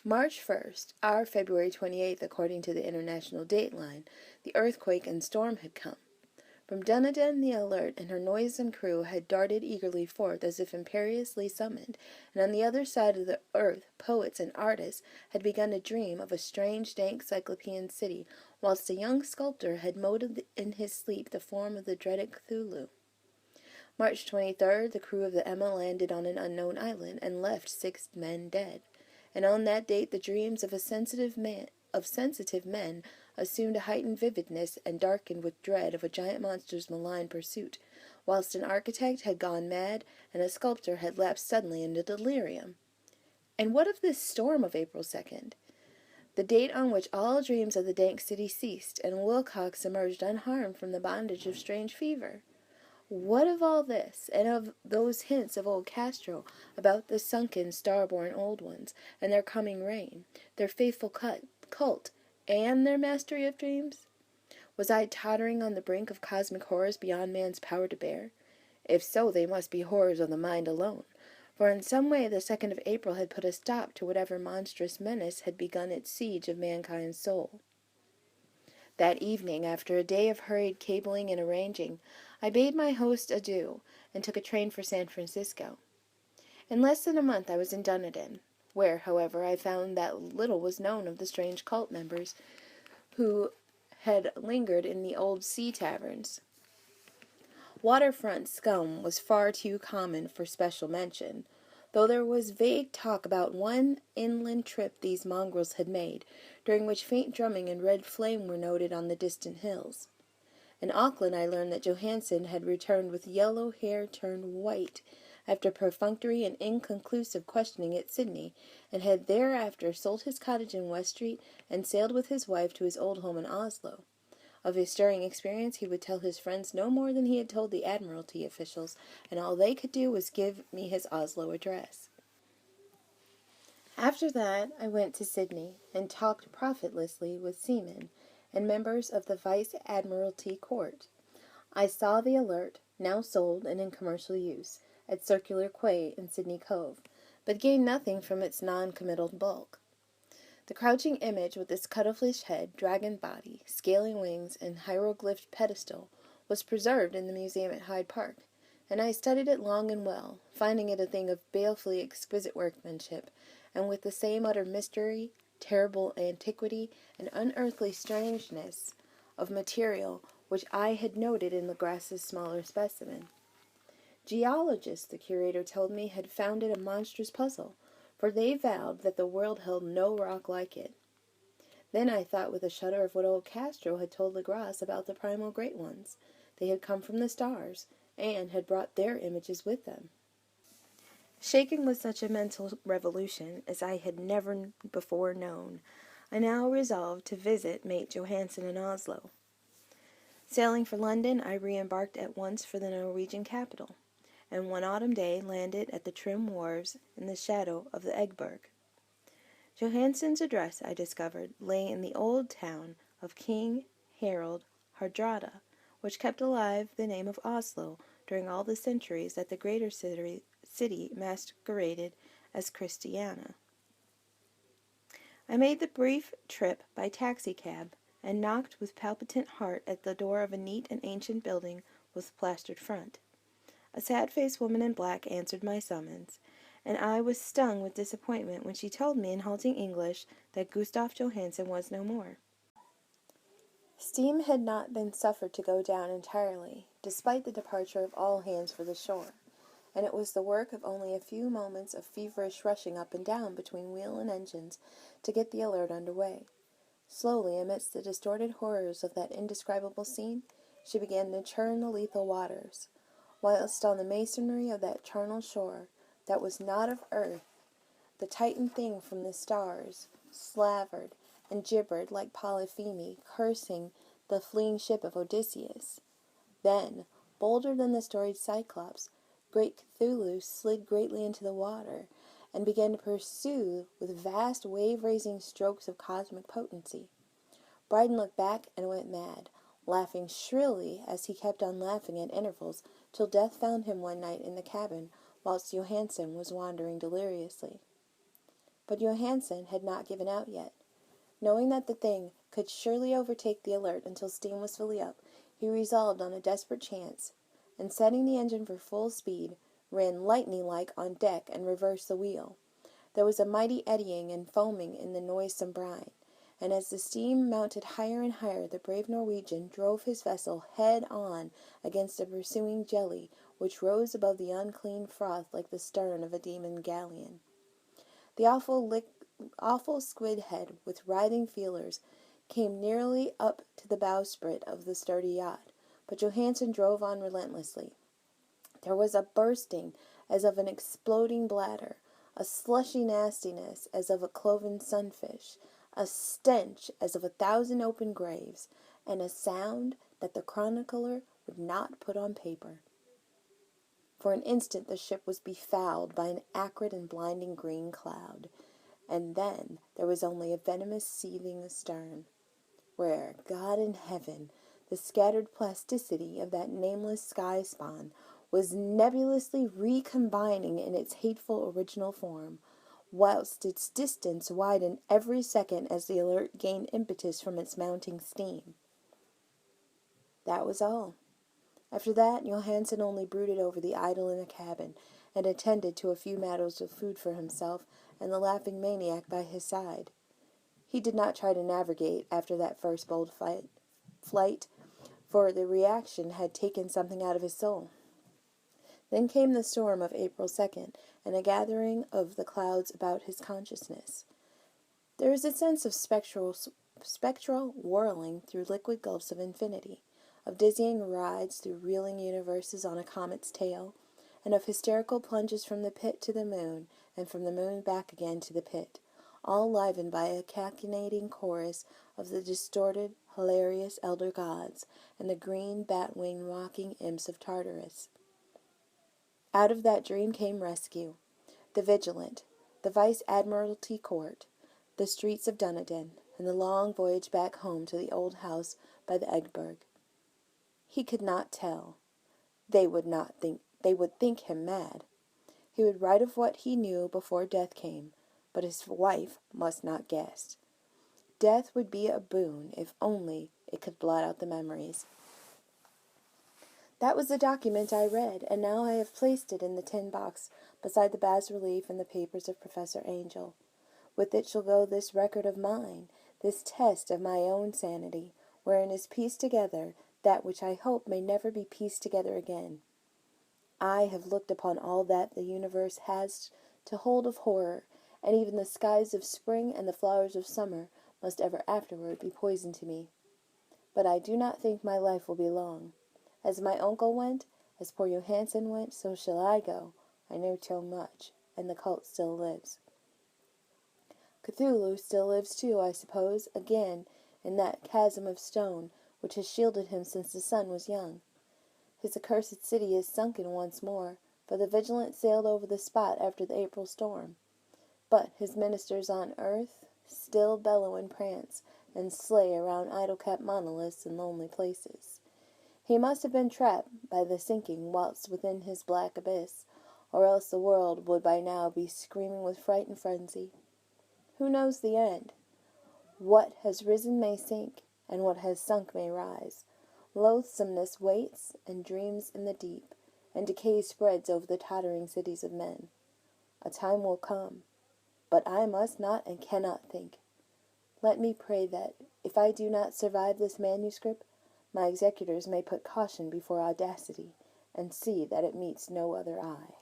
March 1st, our February 28th, according to the international dateline, the earthquake and storm had come. From Dunedin, the Alert and her noisome crew had darted eagerly forth as if imperiously summoned, and on the other side of the earth poets and artists had begun to dream of a strange, dank Cyclopean city, whilst a young sculptor had modeled in his sleep the form of the dreaded Cthulhu. March 23rd, the crew of the Emma landed on an unknown island, and left 6 men dead, and on that date the dreams of sensitive men assumed a heightened vividness and darkened with dread of a giant monster's malign pursuit, whilst an architect had gone mad and a sculptor had lapsed suddenly into delirium. And what of this storm of April 2nd? The date on which all dreams of the dank city ceased, and Wilcox emerged unharmed from the bondage of strange fever? What of all this, and of those hints of old Castro about the sunken, star-born old ones, and their coming reign, their faithful cult, and their mastery of dreams? Was I tottering on the brink of cosmic horrors beyond man's power to bear? If so, they must be horrors of the mind alone, for in some way the 2nd of April had put a stop to whatever monstrous menace had begun its siege of mankind's soul. That evening, after a day of hurried cabling and arranging, I bade my host adieu, and took a train for San Francisco. In less than a month I was in Dunedin, where, however, I found that little was known of the strange cult members who had lingered in the old sea taverns. Waterfront scum was far too common for special mention, though there was vague talk about one inland trip these mongrels had made, during which faint drumming and red flame were noted on the distant hills. In Auckland I learned that Johansen had returned with yellow hair turned white, after perfunctory and inconclusive questioning at Sydney, and had thereafter sold his cottage in West Street and sailed with his wife to his old home in Oslo. Of his stirring experience, he would tell his friends no more than he had told the Admiralty officials, and all they could do was give me his Oslo address. After that, I went to Sydney and talked profitlessly with seamen and members of the Vice Admiralty Court. I saw the Alert, now sold and in commercial use, at Circular Quay in Sydney Cove, but gained nothing from its non-committal bulk. The crouching image with its cuttlefish head, dragon body, scaling wings, and hieroglyphed pedestal was preserved in the museum at Hyde Park, and I studied it long and well, finding it a thing of balefully exquisite workmanship, and with the same utter mystery, terrible antiquity, and unearthly strangeness of material which I had noted in Legras's smaller specimen. Geologists, the curator told me, had found it a monstrous puzzle, for they vowed that the world held no rock like it. Then I thought with a shudder of what old Castro had told Legras about the primal great ones. They had come from the stars, and had brought their images with them. Shaken with such a mental revolution as I had never before known, I now resolved to visit mate Johansen in Oslo. Sailing for London, I re-embarked at once for the Norwegian capital, and one autumn day landed at the trim wharves in the shadow of the Eggberg. Johansen's address, I discovered, lay in the old town of King Harald Hardrada, which kept alive the name of Oslo during all the centuries that the greater city masqueraded as Christiania. I made the brief trip by taxicab and knocked with palpitant heart at the door of a neat and ancient building with plastered front. A sad-faced woman in black answered my summons, and I was stung with disappointment when she told me in halting English that Gustav Johansen was no more. Steam had not been suffered to go down entirely, despite the departure of all hands for the shore, and it was the work of only a few moments of feverish rushing up and down between wheel and engines to get the Alert under way. Slowly, amidst the distorted horrors of that indescribable scene, she began to churn the lethal waters, whilst on the masonry of that charnel shore, that was not of earth, the Titan thing from the stars slavered and gibbered like Polypheme cursing the fleeing ship of Odysseus. Then, bolder than the storied Cyclops, great Cthulhu slid greatly into the water, and began to pursue with vast wave-raising strokes of cosmic potency. Bryden looked back and went mad, laughing shrilly as he kept on laughing at intervals, till death found him one night in the cabin, whilst Johansen was wandering deliriously. But Johansen had not given out yet. Knowing that the thing could surely overtake the Alert until steam was fully up, he resolved on a desperate chance, and setting the engine for full speed, ran lightning-like on deck and reversed the wheel. There was a mighty eddying and foaming in the noisome brine, and as the steam mounted higher and higher, the brave Norwegian drove his vessel head-on against a pursuing jelly, which rose above the unclean froth like the stern of a demon galleon. The awful squid head, with writhing feelers, came nearly up to the bowsprit of the sturdy yacht, but Johansen drove on relentlessly. There was a bursting as of an exploding bladder, a slushy nastiness as of a cloven sunfish, a stench as of 1,000 open graves, and a sound that the chronicler would not put on paper. For an instant the ship was befouled by an acrid and blinding green cloud, and then there was only a venomous seething astern, where, God in heaven, the scattered plasticity of that nameless sky-spawn was nebulously recombining in its hateful original form, whilst its distance widened every second as the Alert gained impetus from its mounting steam. That was all. After that, Johansen only brooded over the idol in the cabin, and attended to a few matters of food for himself and the laughing maniac by his side. He did not try to navigate after that first bold flight, for the reaction had taken something out of his soul. Then came the storm of April 2nd, and a gathering of the clouds about his consciousness. There is a sense of spectral whirling through liquid gulfs of infinity, of dizzying rides through reeling universes on a comet's tail, and of hysterical plunges from the pit to the moon, and from the moon back again to the pit, all livened by a cachinnating chorus of the distorted, hilarious elder gods, and the green bat-wing walking imps of Tartarus. Out of that dream came rescue, the Vigilant, the Vice-Admiralty Court, the streets of Dunedin, and the long voyage back home to the old house by the Eggberg. He could not tell. They would think him mad. He would write of what he knew before death came, but his wife must not guess. Death would be a boon if only it could blot out the memories. That was the document I read, and now I have placed it in the tin box beside the bas-relief and the papers of Professor Angel. With it shall go this record of mine, this test of my own sanity, wherein is pieced together that which I hope may never be pieced together again. I have looked upon all that the universe has to hold of horror, and even the skies of spring and the flowers of summer must ever afterward be poison to me. But I do not think my life will be long. As my uncle went, as poor Johansen went, so shall I go. I know too much, and the cult still lives. Cthulhu still lives too, I suppose, again, in that chasm of stone which has shielded him since the sun was young. His accursed city is sunken once more, for the Vigilant sailed over the spot after the April storm. But his ministers on earth still bellow and prance, and slay around idle-capped monoliths in lonely places. He must have been trapped by the sinking whilst within his black abyss, or else the world would by now be screaming with fright and frenzy. Who knows the end? What has risen may sink, and what has sunk may rise. Loathsomeness waits and dreams in the deep, and decay spreads over the tottering cities of men. A time will come, but I must not and cannot think. Let me pray that, if I do not survive this manuscript, my executors may put caution before audacity, and see that it meets no other eye.